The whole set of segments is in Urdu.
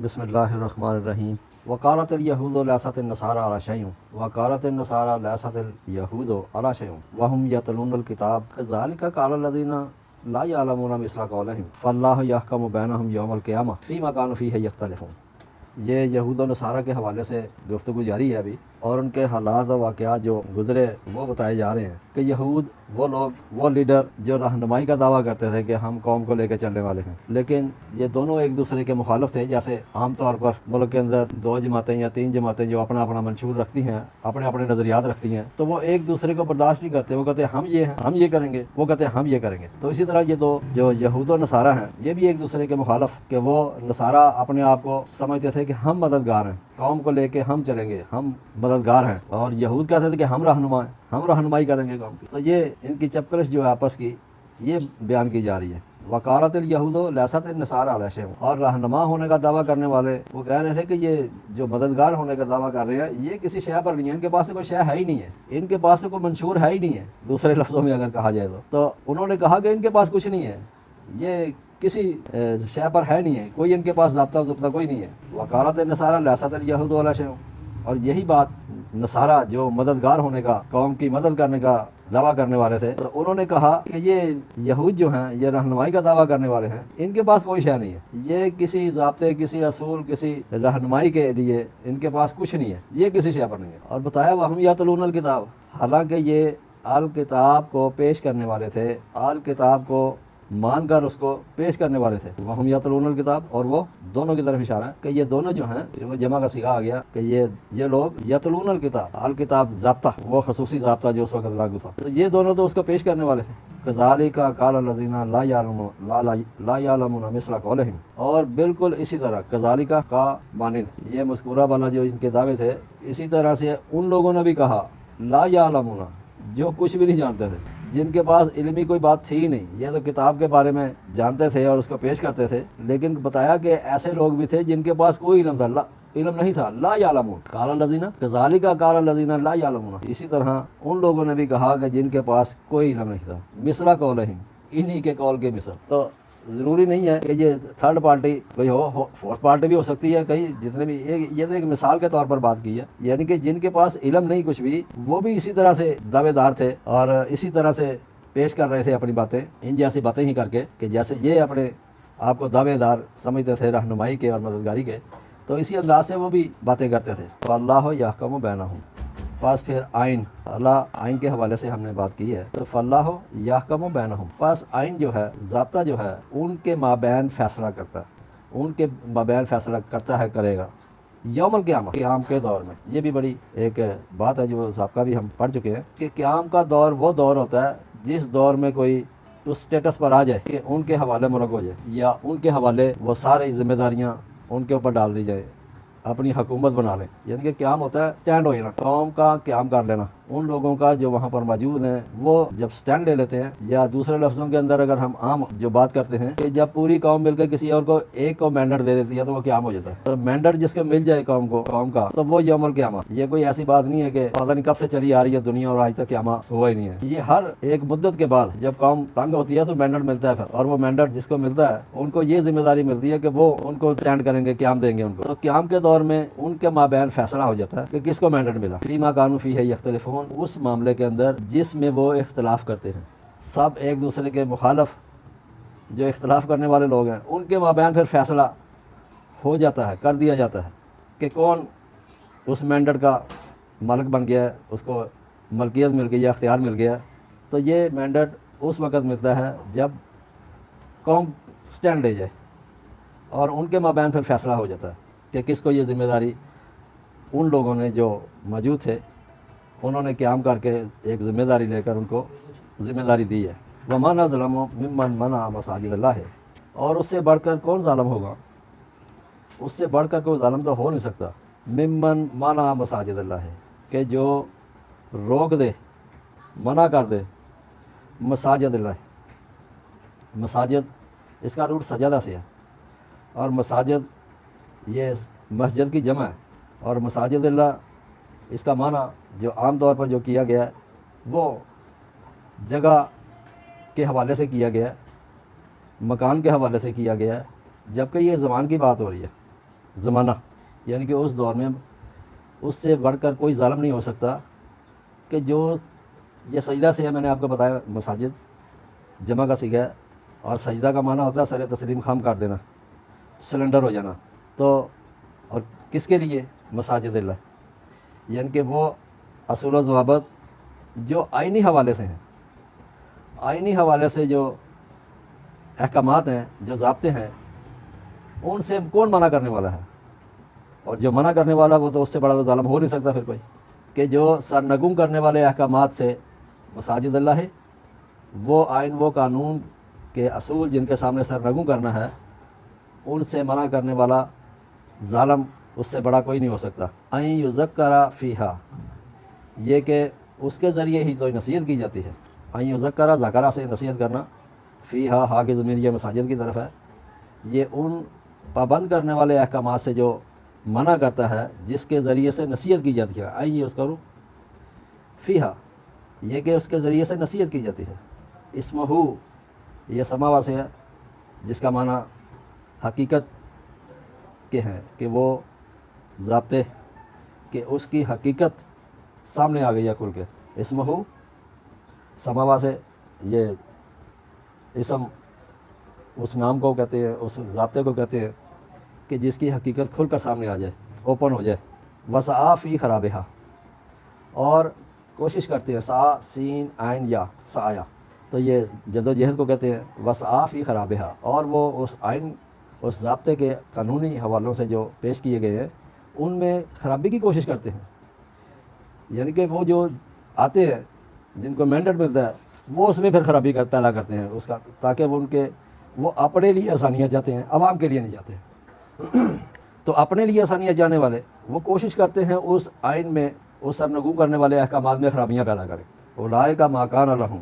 بسم اللہ الرحمن الرحیم۔ وقالت الیہود لیست النصارى علی شیء وقالت النصارى لیست الیہود علی شیء وهم یتلون الکتاب کذالک قال الذین لا یعلمون مثل قولہم فاللہ یحکم بینہم یوم القیامہ فیما کانوا فیہ یختلفون۔ یہ یہود و نصارہ کے حوالے سے گفتگو جاری ہے ابھی، اور ان کے حالات و واقعات جو گزرے وہ بتائے جا رہے ہیں کہ یہود وہ لوگ، وہ لیڈر جو رہنمائی کا دعویٰ کرتے تھے کہ ہم قوم کو لے کے چلنے والے ہیں، لیکن یہ دونوں ایک دوسرے کے مخالف تھے۔ جیسے عام طور پر ملک کے اندر دو جماعتیں یا تین جماعتیں جو اپنا اپنا منشور رکھتی ہیں، اپنے اپنے نظریات رکھتی ہیں، تو وہ ایک دوسرے کو برداشت نہیں کرتے۔ وہ کہتے ہیں ہم یہ ہیں، ہم یہ کریں گے، وہ کہتے ہیں ہم یہ کریں گے۔ تو اسی طرح یہ دو جو یہود و نصارہ ہیں یہ بھی ایک دوسرے کے مخالف، کہ وہ نصارہ اپنے آپ کو سمجھتے تھے کہ ہم مددگار ہیں، قوم کو لے کے ہم چلیں گے، ہم مددگار ہیں، اور یہود کہتے تھے کہ ہم رہنما ہیں، ہم رہنمائی کریں گے قوم کی۔ تو یہ ان کی چپکلش جو ہے آپس کی، یہ بیان کی جا رہی ہے۔ وقالت الیہود لیست النصارى علی شیء، اور رہنما ہونے کا دعویٰ کرنے والے وہ کہہ رہے تھے کہ یہ جو مددگار ہونے کا دعویٰ کر رہے ہیں یہ کسی شے پر نہیں ہے، ان کے پاس سے کوئی شے ہے ہی نہیں ہے، ان کے پاس سے کوئی منشور ہے ہی نہیں ہے، دوسرے لفظوں میں اگر کہا جائے تو انہوں نے کہا کہ ان کے پاس کچھ نہیں ہے، یہ کسی شے پر ہے نہیں ہے، کوئی ان کے پاس ضابطہ کوئی نہیں ہے۔ وقالت النصارى لیست الیہود علی شیء، اور یہی بات نصارہ جو مددگار ہونے کا، قوم کی مدد کرنے کا دعویٰ کرنے والے تھے، تو انہوں نے کہا کہ یہ یہود جو ہیں، یہ رہنمائی کا دعویٰ کرنے والے ہیں، ان کے پاس کوئی شے نہیں ہے، یہ کسی ضابطے، کسی اصول، کسی رہنمائی کے لیے ان کے پاس کچھ نہیں ہے، یہ کسی شے پر نہیں ہے۔ اور بتایا وہم یتلون الکتاب، حالانکہ یہ الکتاب کو پیش کرنے والے تھے، الکتاب کو مان کر اس کو پیش کرنے والے تھے۔ وہم یتلون الکتاب، اور وہ دونوں کی طرف اشارہ ہے کہ یہ دونوں جو ہیں، وہ جمع کا صیغہ آ گیا کہ یہ لوگ یتلون الکتاب، الکتاب ضابطہ، وہ خصوصی ضابطہ جو اس وقت لاگو تھا، تو یہ دونوں تو اس کو پیش کرنے والے تھے۔ کذالک قال الذین لا یعلمون مثل قولہم، اور بالکل اسی طرح کذالک کا مانند، یہ مذکورہ والا جو ان کے دعوے تھے، اسی طرح سے ان لوگوں نے بھی کہا لا یعلمون، جو کچھ بھی نہیں جانتے تھے، جن کے پاس علمی کوئی بات تھی ہی نہیں، یہ تو کتاب کے بارے میں جانتے تھے اور اس کو پیش کرتے تھے، لیکن بتایا کہ ایسے لوگ بھی تھے جن کے پاس کوئی علم تھا، علم نہیں تھا۔ لا یعلمون قال الذین کذالک قال الذین لا یعلمون، اسی طرح ان لوگوں نے بھی کہا کہ جن کے پاس کوئی علم نہیں تھا، مثل قولہم، انہی کے قول کے مثل۔ تو ضروری نہیں ہے کہ یہ تھرڈ پارٹی کوئی ہو، فورتھ پارٹی بھی ہو سکتی ہے، کہیں جتنے بھی، یہ تو ایک مثال کے طور پر بات کی ہے، یعنی کہ جن کے پاس علم نہیں کچھ بھی، وہ بھی اسی طرح سے دعوے دار تھے اور اسی طرح سے پیش کر رہے تھے اپنی باتیں، ان جیسی باتیں ہی کر کے، کہ جیسے یہ اپنے آپ کو دعوے دار سمجھتے تھے رہنمائی کے اور مددگاری کے، تو اسی انداز سے وہ بھی باتیں کرتے تھے۔ فاللہ یحکم بینہم، پس پھر آئین، اللہ آئین کے حوالے سے ہم نے بات کی ہے، تو فاللہ یحکم بینہم، پس آئین جو ہے، ضابطہ جو ہے، ان کے مابین فیصلہ کرتا ہے، ان کے مابین فیصلہ کرتا ہے، کرے گا یوم القیامہ، قیام کے دور میں۔ یہ بھی بڑی ایک بات ہے جو ضابطہ بھی ہم پڑھ چکے ہیں کہ قیام کا دور وہ دور ہوتا ہے جس دور میں کوئی اس سٹیٹس پر آ جائے کہ ان کے حوالے ملک ہو جائے، یا ان کے حوالے وہ ساری ذمہ داریاں ان کے اوپر ڈال دی جائے، اپنی حکومت بنا لیں، یعنی کہ قیام ہوتا ہے سٹینڈ ہو جانا، قوم کا قیام کر لینا۔ ان لوگوں کا جو وہاں پر موجود ہیں وہ جب سٹینڈ لے لیتے ہیں، یا دوسرے لفظوں کے اندر اگر ہم عام جو بات کرتے ہیں کہ جب پوری قوم مل کے کسی اور کو ایک کو مینڈیٹ دے دیتی ہے تو وہ قیام ہو جاتا ہے۔ تو مینڈیٹ جس کو مل جائے قوم کا، تو وہ یوم القیامہ۔ یہ کوئی ایسی بات نہیں ہے کہ پتہ نہیں کب سے چلی آ رہی ہے دنیا اور آج تک قیامت ہوا ہی نہیں ہے۔ یہ ہر ایک مدت کے بعد جب قوم تنگ ہوتی ہے تو مینڈیٹ ملتا ہے پھر، اور وہ مینڈیٹ جس کو ملتا ہے ان کو یہ ذمہ داری ملتی ہے کہ وہ ان کو سٹینڈ کریں گے، قیام دیں گے ان کو۔ تو قیام کے دور میں ان کے مابین فیصلہ ہو جاتا ہے کہ کس کو مینڈیٹ ملا، فیما کانوا فیہ یختلفون، اس معاملے کے اندر جس میں وہ اختلاف کرتے ہیں۔ سب ایک دوسرے کے مخالف جو اختلاف کرنے والے لوگ ہیں، ان کے مابین پھر فیصلہ ہو جاتا ہے، کر دیا جاتا ہے کہ کون اس مینڈیٹ کا مالک بن گیا ہے، اس کو ملکیت مل گئی یا اختیار مل گیا ہے۔ تو یہ مینڈیٹ اس وقت ملتا ہے جب قوم سٹینڈ لے جائے، اور ان کے مابین پھر فیصلہ ہو جاتا ہے کہ کس کو یہ ذمہ داری، ان لوگوں نے جو موجود تھے انہوں نے قیام کر کے ایک ذمہ داری لے کر ان کو ذمہ داری دی ہے۔ وَمَنْ أَظْلَمُ مِمَّنْ مَنَعَ مَسَاجِدَ اللَّهِ، اور اس سے بڑھ کر کون ظالم ہوگا، اس سے بڑھ کر کوئی ظالم تو ہو نہیں سکتا، ممن منع مساجد اللہ، کہ جو روک دے، منع کر دے مساجد اللہ۔ مساجد اس کا روٹ سجدہ سے ہے، اور مساجد یہ مسجد کی جمع ہے، اور مساجد اللہ اس کا معنی جو عام طور پر جو کیا گیا ہے وہ جگہ کے حوالے سے کیا گیا ہے، مکان کے حوالے سے کیا گیا ہے، جبکہ یہ زمان کی بات ہو رہی ہے۔ زمانہ، یعنی کہ اس دور میں اس سے بڑھ کر کوئی ظالم نہیں ہو سکتا کہ جو یہ سجدہ سے ہے، میں نے آپ کو بتایا مساجد جمع کا صیغہ ہے، اور سجدہ کا معنی ہوتا ہے سر تسلیم خام کر دینا، سلنڈر ہو جانا۔ تو اور کس کے لیے؟ مساجد اللہ، یعنی کہ وہ اصول و ضوابط جو آئینی حوالے سے ہیں، آئینی حوالے سے جو احکامات ہیں، جو ضابطے ہیں، ان سے کون منع کرنے والا ہے؟ اور جو منع کرنے والا وہ تو اس سے بڑا تو ظالم ہو نہیں سکتا پھر کوئی، کہ جو سرنگوں کرنے والے احکامات سے مساجد اللہ ہے، وہ آئین و قانون کے اصول جن کے سامنے سرنگوں کرنا ہے، ان سے منع کرنے والا ظالم اس سے بڑا کوئی نہیں ہو سکتا۔ این یذکر فیہا، یہ کہ اس کے ذریعے ہی تو نصیحت کی جاتی ہے۔ این یذکر، ذکرہ سے نصیحت کرنا، فیہا، ہا کی ضمیر یہ مساجد کی طرف ہے، یہ ان پابند کرنے والے احکامات سے جو منع کرتا ہے، جس کے ذریعے سے نصیحت کی جاتی ہے۔ این یذکر فیہا، یہ کہ اس کے ذریعے سے نصیحت کی جاتی ہے۔ اسمہ، یہ سماوا سے ہے، جس کا معنی حقیقت کے ہیں، کہ وہ ضابطے کہ اس کی حقیقت سامنے آ گئی ہے کھل کے۔ اسمہ سماوا سے، یہ اسم اس نام کو کہتے ہیں، اس ضابطے کو کہتے ہیں کہ جس کی حقیقت کھل کر سامنے آ جائے، اوپن ہو جائے۔ وسعی فی خرابہا، اور کوشش کرتے ہیں، سعی سین عین یا سعیا، تو یہ جد و جہد کو کہتے ہیں۔ وسعی فی خرابہا، اور وہ اس آئین، اس ضابطے کے قانونی حوالوں سے جو پیش کیے گئے ہیں، ان میں خرابی کی کوشش کرتے ہیں، یعنی کہ وہ جو آتے ہیں جن کو مینڈیٹ ملتا ہے، وہ اس میں پھر خرابی پیدا کرتے ہیں اس کا، تاکہ وہ اپنے لیے آسانیاں چاہتے ہیں، عوام کے لیے نہیں چاہتے۔ تو اپنے لیے آسانیاں چاہنے والے وہ کوشش کرتے ہیں اس آئین میں، اس سرنگوں کرنے والے احکامات میں خرابیاں پیدا کریں۔ اولئک ما کان لہم،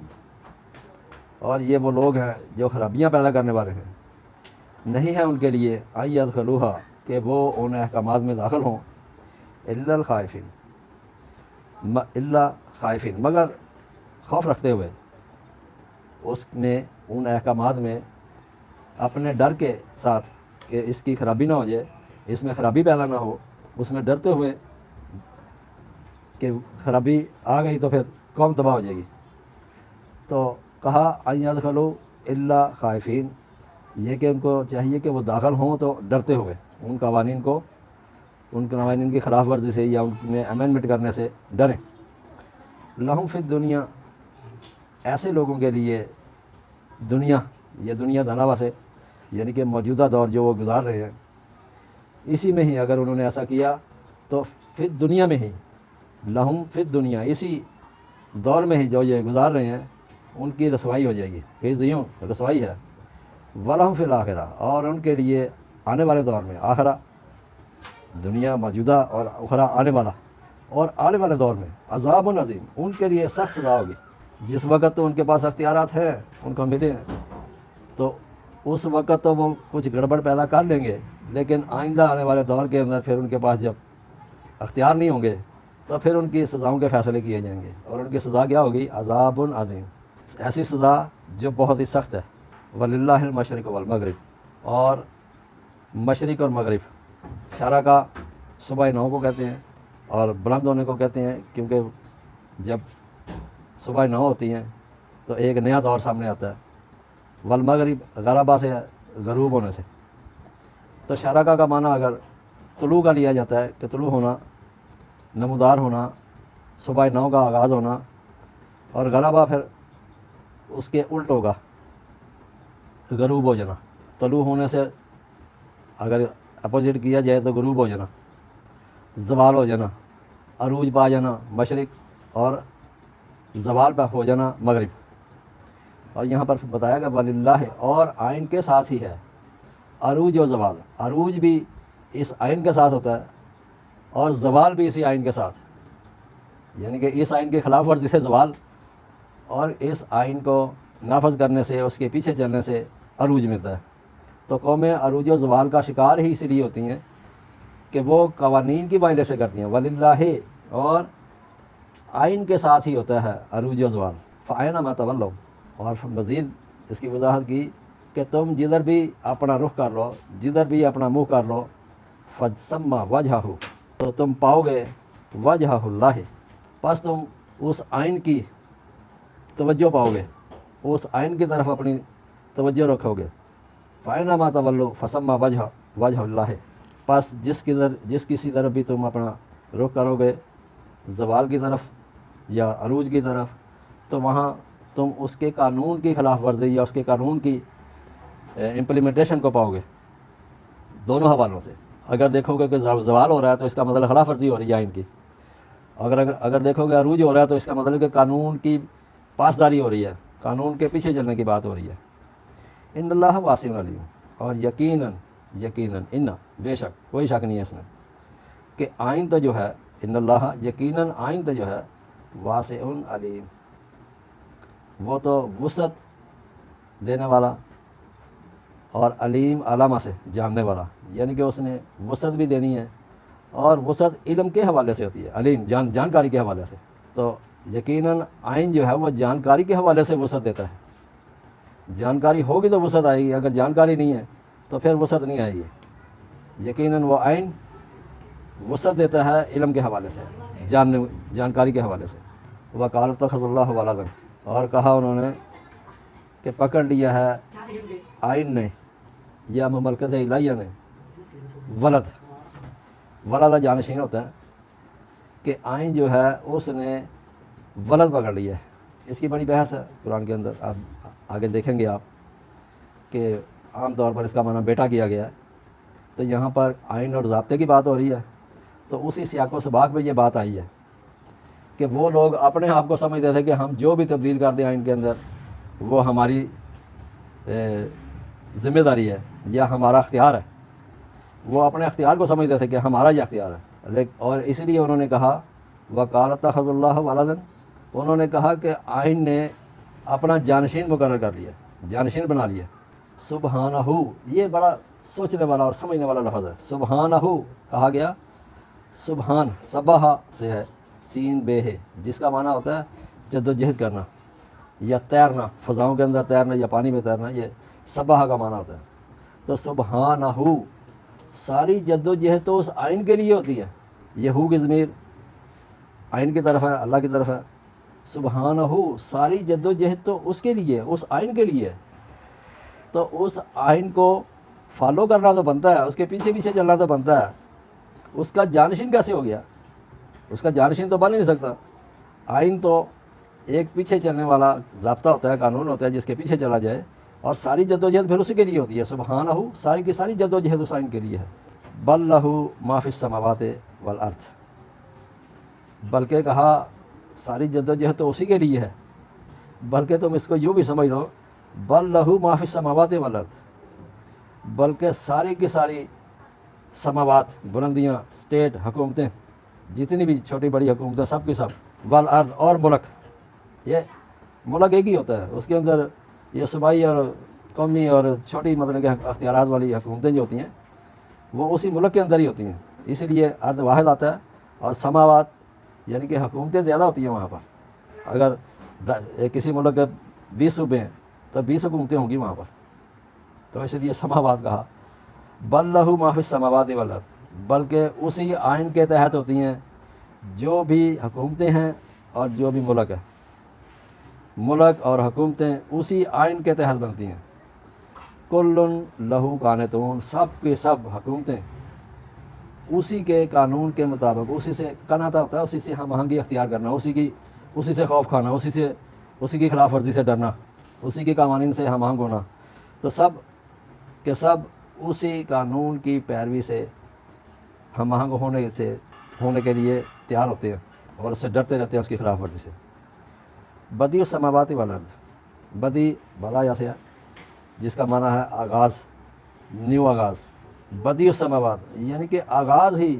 اور یہ وہ لوگ ہیں جو خرابیاں پیدا کرنے والے ہیں، نہیں ہے ان کے لیے ان یدخلوہا، کہ وہ ان احکامات میں داخل ہوں، الا الخائفین، الا خائفین، مگر خوف رکھتے ہوئے اس میں، ان احکامات میں اپنے ڈر کے ساتھ کہ اس کی خرابی نہ ہو جائے، اس میں خرابی پیدا نہ ہو، اس میں ڈرتے ہوئے کہ خرابی آ گئی تو پھر قوم تباہ ہو جائے گی۔ تو کہا ان یدخلوا الا خائفین، یہ کہ ان کو چاہیے کہ وہ داخل ہوں تو ڈرتے ہوئے، ان قوانین کو، ان قوانین کی خلاف ورزی سے یا ان میں امینڈمنٹ کرنے سے ڈریں۔ لہم فی الدنیا، ایسے لوگوں کے لیے دنیا، یہ دنیا دناوا سے، یعنی کہ موجودہ دور جو وہ گزار رہے ہیں، اسی میں ہی اگر انہوں نے ایسا کیا تو فی دنیا میں ہی، لہم فی دنیا، اسی دور میں ہی جو یہ گزار رہے ہیں، ان کی رسوائی ہو جائے گی، خزیوں، رسوائی ہے۔ ولہم فی الآخرہ، اور ان کے لیے آنے والے دور میں، آخرہ دنیا موجودہ اور اخرى آنے والا، اور آنے والے دور میں عذاب عظیم، ان کے لیے سخت سزا ہوگی۔ جس وقت تو ان کے پاس اختیارات ہیں، ان کو ملے ہیں، تو اس وقت تو وہ کچھ گڑبڑ پیدا کر لیں گے، لیکن آئندہ آنے والے دور کے اندر پھر ان کے پاس جب اختیار نہیں ہوں گے تو پھر ان کی سزاؤں کے فیصلے کیے جائیں گے، اور ان کی سزا کیا ہوگی؟ عذاب عظیم، ایسی سزا جو بہت ہی سخت ہے۔ وللہ المشرق والمغرب، اور مشرق اور مغرب، شرق کا صبح 9 کو کہتے ہیں، اور بلند ہونے کو کہتے ہیں، کیونکہ جب صبح 9 ہوتی ہیں تو ایک نیا دور سامنے آتا ہے۔ والمغرب، غربا سے، غروب ہونے سے۔ تو شرقہ کا معنی اگر طلوع کا لیا جاتا ہے کہ طلوع ہونا، نمودار ہونا، صبح 9 کا آغاز ہونا، اور غربا پھر اس کے الٹ ہوگا، غروب ہو جانا۔ طلوع ہونے سے اگر اپوزٹ کیا جائے تو غروب ہو جانا، زوال ہو جانا، عروج پا جانا مشرق، اور زوال پہ ہو جانا مغرب۔ اور یہاں پر بتایا گیا وللہ، اور آئین کے ساتھ ہی ہے عروج و زوال، عروج بھی اس آئین کے ساتھ ہوتا ہے اور زوال بھی اسی آئین کے ساتھ، یعنی کہ اس آئین کے خلاف ورزی سے زوال، اور اس آئین کو نافذ کرنے سے، اس کے پیچھے چلنے سے عروج ملتا ہے۔ تو قومیں عروج و زوال کا شکار ہی اسی لیے ہوتی ہیں کہ وہ قوانین کی وائلیشن کرتی ہیں۔ وللہ، اور آئین کے ساتھ ہی ہوتا ہے عروج و زوال۔ فأینما تولوا، اور مزید اس کی وضاحت کی کہ تم جدھر بھی اپنا رخ کر لو، جدھر بھی اپنا منہ کر لو، فَسَمَّ وَجْهَهُ، تو تم پاؤ گے وجہ اللہ، پس تم اس آئین کی توجہ پاؤ گے، اس آئین کی طرف اپنی توجہ رکھو گے۔ فَأَيْنَمَا تَوَلُّوا فَثَمَّ وَجْهُ اللَّهِ، پس جس کسی طرف بھی تم اپنا رخ کرو گے، زوال کی طرف یا عروج کی طرف، تو وہاں تم اس کے قانون کی خلاف ورزی یا اس کے قانون کی امپلیمنٹیشن کو پاؤ گے دونوں حوالوں سے۔ اگر دیکھو گے کہ زوال ہو رہا ہے تو اس کا مطلب خلاف ورزی ہو رہی ہے آئین کی، اگر دیکھو گے عروج ہو رہا ہے تو اس کا مطلب کہ قانون کی پاسداری ہو رہی ہے، قانون کے پیچھے چلنے کی بات ہو رہی ہے۔ ان اللہ واسع علیم، اور یقیناً ان بے شک کوئی شک نہیں ہے اس میں کہ آئین تو جو ہے، ان اللہ یقیناً آئین تو جو ہے واسع علیم، وہ تو وسعت دینے والا اور علیم علامہ سے جاننے والا، یعنی کہ اس نے وسعت بھی دینی ہے، اور وسعت علم کے حوالے سے ہوتی ہے، علیم جانکاری کے حوالے سے۔ تو یقیناً آئین جو ہے وہ جانکاری کے حوالے سے وسعت دیتا ہے، جانکاری ہوگی تو وسعت آئے گی، اگر جانکاری نہیں ہے تو پھر وسعت نہیں آئے گی۔ یقیناً وہ آئین وسعت دیتا ہے علم کے حوالے سے، جانکاری کے حوالے سے۔ وَقَالُوا اتَّخَذَ اللَّهُ وَلَدًا، اور کہا انہوں نے کہ پکڑ لیا ہے آئین نے یا مملکت الہیہ نے ولد جانشین ہوتا ہے کہ آئین جو ہے اس نے ولد پکڑ لیا ہے۔ اس کی بڑی بحث ہے قرآن کے اندر، آپ آگے دیکھیں گے آپ کہ عام طور پر اس کا معنی بیٹا کیا گیا ہے، تو یہاں پر آئین اور ضابطے کی بات ہو رہی ہے، تو اسی سیاق و سباق میں یہ بات آئی ہے کہ وہ لوگ اپنے آپ کو سمجھتے تھے کہ ہم جو بھی تبدیل کر دیں آئین کے اندر وہ ہماری ذمہ داری ہے یا ہمارا اختیار ہے، وہ اپنے اختیار کو سمجھتے تھے کہ ہمارا یہ اختیار ہے، اور اس لیے انہوں نے کہا وَقَالَ اتَّخَذَ اللَّهُ وَلَدًا، انہوں نے کہا کہ آئین نے اپنا جانشین مقرر کر لیا، جانشین بنا لیا۔ سبحانہ، یہ بڑا سوچنے والا اور سمجھنے والا لفظ ہے، سبحانہ کہا گیا، سبحان سبح سے ہے، سین بے ہے، جس کا معنی ہوتا ہے جد و جہد کرنا یا تیرنا، فضاؤں کے اندر تیرنا یا پانی میں تیرنا، یہ سبح کا معنی ہوتا ہے۔ تو سبحانہ، ساری جد و جہد تو اس آئین کے لیے ہوتی ہے، یہ ہو کی ضمیر آئین کی طرف ہے، اللہ کی طرف ہے۔ سبحانہ، ساری جد و جہد تو اس کے لیے، اس آئین کے لیے ہے، تو اس آئین کو فالو کرنا تو بنتا ہے، اس کے پیچھے پیچھے چلنا تو بنتا ہے۔ اس کا جانشین کیسے ہو گیا؟ اس کا جانشین تو بن ہی نہیں سکتا۔ آئین تو ایک پیچھے چلنے والا ضابطہ ہوتا ہے، قانون ہوتا ہے جس کے پیچھے چلا جائے، اور ساری جد و جہد پھر اسی کے لیے ہوتی ہے۔ سبحانہ، ساری کی ساری جد و جہد اس آئین کے لیے ہے۔ بل لہ ما فی السماوات والارض، بلکہ کہا ساری جد و جہد تو اسی کے لیے ہے، بلکہ تم اس کو یوں بھی سمجھ لو، بل لہ ما فی السماوات والارض، بلکہ ساری کی ساری سماوات، بلندیاں، اسٹیٹ، حکومتیں، جتنی بھی چھوٹی بڑی حکومتیں، سب کی سب، والارض، اور ملک، یہ ملک ایک ہی ہوتا ہے، اس کے اندر یہ صوبائی اور قومی اور چھوٹی مطلب کہ اختیارات والی حکومتیں جو ہوتی ہیں وہ اسی ملک کے اندر ہی ہوتی ہیں، اسی لیے ارض واحد آتا ہے، اور سماوات یعنی کہ حکومتیں زیادہ ہوتی ہیں وہاں پر۔ اگر کسی ملک کے 20 صوبے ہیں تو 20 حکومتیں ہوں گی وہاں پر، تو اس لیے سماوات کہا۔ بل لہ ما فی السماوات والارض، بلکہ اسی آئین کے تحت ہوتی ہیں جو بھی حکومتیں ہیں اور جو بھی ملک ہے، ملک اور حکومتیں اسی آئین کے تحت بنتی ہیں۔ کل لہو قانتون، سب کے سب حکومتیں اسی کے قانون کے مطابق، اسی سے قناعت ہوتا ہے، اسی سے ہم آہنگی اختیار کرنا، اسی سے خوف کھانا، اسی کی خلاف ورزی سے ڈرنا، اسی کے قوانین سے ہم آہنگ ہونا، تو سب کے سب اسی قانون کی پیروی سے ہم آہنگ ہونے کے لیے تیار ہوتے ہیں اور اس سے ڈرتے رہتے ہیں، اس کی خلاف ورزی سے۔ بدیع السماوات والارض، بدی بدا سے ہے جس کا معنی ہے آغاز، نیو آغاز۔ بدیع السماوات یعنی کہ آغاز ہی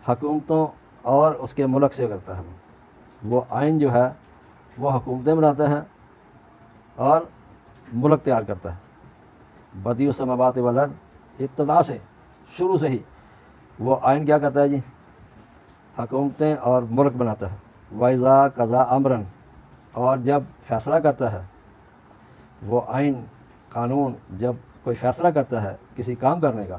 حکومتوں اور اس کے ملک سے کرتا ہے، وہ آئین جو ہے وہ حکومتیں بناتا ہے اور ملک تیار کرتا ہے۔ بدیع السماوات والارض، ابتدا سے، شروع سے ہی وہ آئین کیا کرتا ہے جی؟ حکومتیں اور ملک بناتا ہے۔ وَإِذَا قَضَىٰ أَمْرًا، اور جب فیصلہ کرتا ہے وہ آئین، قانون، جب کوئی فیصلہ کرتا ہے کسی کام کرنے کا،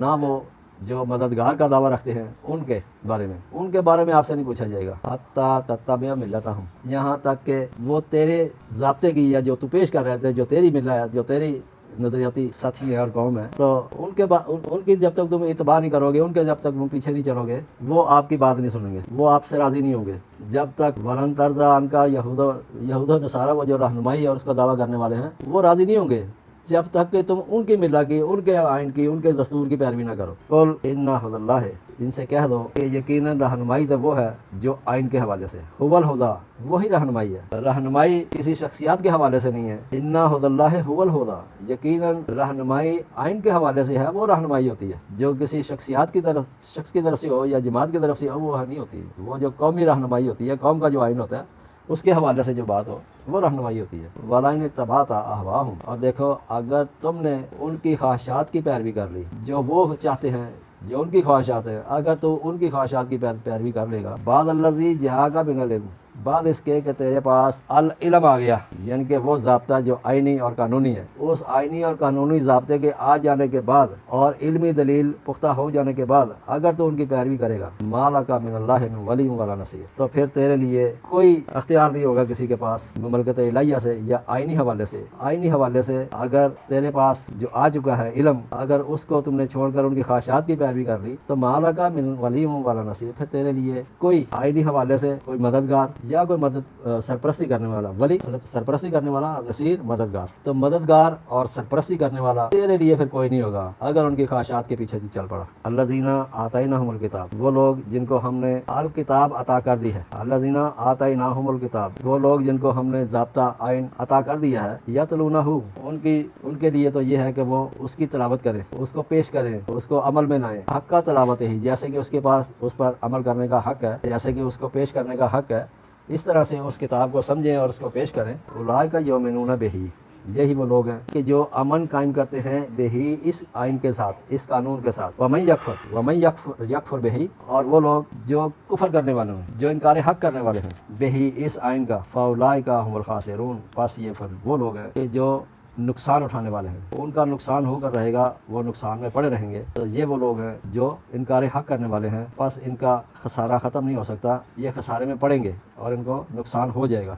نہ وہ جو مددگار کا دعویٰ رکھتے ہیں ان کے بارے میں آپ سے نہیں پوچھا جائے گا۔ حتیٰ تتبع ملتہم، یہاں تک کہ وہ تیرے ضابطے کی یا جو تو پیش کر رہے تھے، جو تیری ملت، جو تیری نظریاتی ساتھی ہے اور قوم ہے، تو ان کی جب تک تم اتباع نہیں کرو گے، ان کے جب تک تم پیچھے نہیں چلو گے، وہ آپ کی بات نہیں سنیں گے، وہ آپ سے راضی نہیں ہوں گے۔ جب تک ولن ترضی عنک یہود و نصارہ، وہ جو رہنمائی اور اس کا دعویٰ کرنے والے ہیں، وہ راضی نہیں ہوں گے جب تک کہ تم ان کی ملت کی، ان کے آئین کی، ان کے دستور کی پیروی نہ کرو۔ قل ان ھدی اللہ، ان سے کہہ دو کہ یقیناً رہنمائی تو وہ ہے جو آئین کے حوالے سے، ھو الھدی، وہی رہنمائی ہے، رہنمائی کسی شخصیات کے حوالے سے نہیں ہے۔ ان ھدی اللہ ھو الھدی، یقیناً رہنمائی آئین کے حوالے سے ہے، وہ رہنمائی ہوتی ہے۔ جو کسی شخص کی طرف سے ہو یا جماعت کی طرف سے ہو، وہ نہیں ہوتی۔ وہ جو قومی رہنمائی ہوتی ہے، قوم کا جو آئین ہوتا ہے، اس کے حوالے سے جو بات ہو، وہ رہنمائی ہوتی ہے۔ وَلَئِنِ اتَّبَعْتَ أَهْوَاءَهُمْ، اور دیکھو اگر تم نے ان کی خواہشات کی پیروی کر لی، جو وہ چاہتے ہیں، جو ان کی خواہشات ہیں، اگر تو ان کی خواہشات کی پیروی کر لے گا، بعد الذی جاءک من العلم، بعد اس کے کہ تیرے پاس العلم آ گیا، یعنی کہ وہ ضابطہ جو آئینی اور قانونی ہے، اس آئینی اور قانونی ضابطے کے آ جانے کے بعد اور علمی دلیل پختہ ہو جانے کے بعد اگر تو ان کی پیروی کرے گا، ما لک من اللہ من ولی ولا نصیر، تو پھر تیرے لیے کوئی اختیار نہیں ہوگا کسی کے پاس مملکت الہیہ سے یا آئینی حوالے سے اگر تیرے پاس جو آ چکا ہے علم، اگر اس کو تم نے چھوڑ کر ان کی خواہشات کی پیروی کر لی، تو ما لک من ولی ولا نصیر، پھر تیرے لیے کوئی آئینی حوالے سے کوئی مددگار یا کوئی سرپرستی کرنے والا، ولی سرپرستی کرنے والا، نصیر مددگار، تو مددگار اور سرپرستی کرنے والا تیرے لیے پھر کوئی نہیں ہوگا اگر ان کی خواہشات کے پیچھے چل پڑا۔ الذین آتیناہم الکتاب، وہ لوگ جن کو ہم نے الکتاب عطا کر دی ہے، الذین آتیناہم الکتاب، وہ لوگ جن کو ہم نے ضابطہ آئین عطا کر دیا ہے، یتلونہ، ان کے لیے تو یہ ہے کہ وہ اس کی تلاوت کریں، اس کو پیش کریں، اس کو عمل میں لائیں، حق کا تلاوت ہی، جیسے کہ اس کے پاس اس پر عمل کرنے کا حق ہے، جیسے کہ اس کو پیش کرنے کا حق ہے، اس طرح سے اس کتاب کو سمجھیں اور اس کو پیش کریں۔ اولئک یؤمنون بہ، یہی وہ لوگ ہیں کہ جو امن قائم کرتے ہیں بہ، اس آئین کے ساتھ، اس قانون کے ساتھ، ومن یکفر بہ، اور وہ لوگ جو کفر کرنے والے ہیں، جو انکار حق کرنے والے ہیں، بہ، اس آئین کا، فاولئک هم الخاسرون، پس یہ وہ لوگ ہیں کہ جو نقصان اٹھانے والے ہیں، ان کا نقصان ہو کر رہے گا، وہ نقصان میں پڑے رہیں گے۔ تو یہ وہ لوگ ہیں جو انکار حق کرنے والے ہیں، بس ان کا خسارہ ختم نہیں ہو سکتا، یہ خسارے میں پڑیں گے اور ان کو نقصان ہو جائے گا۔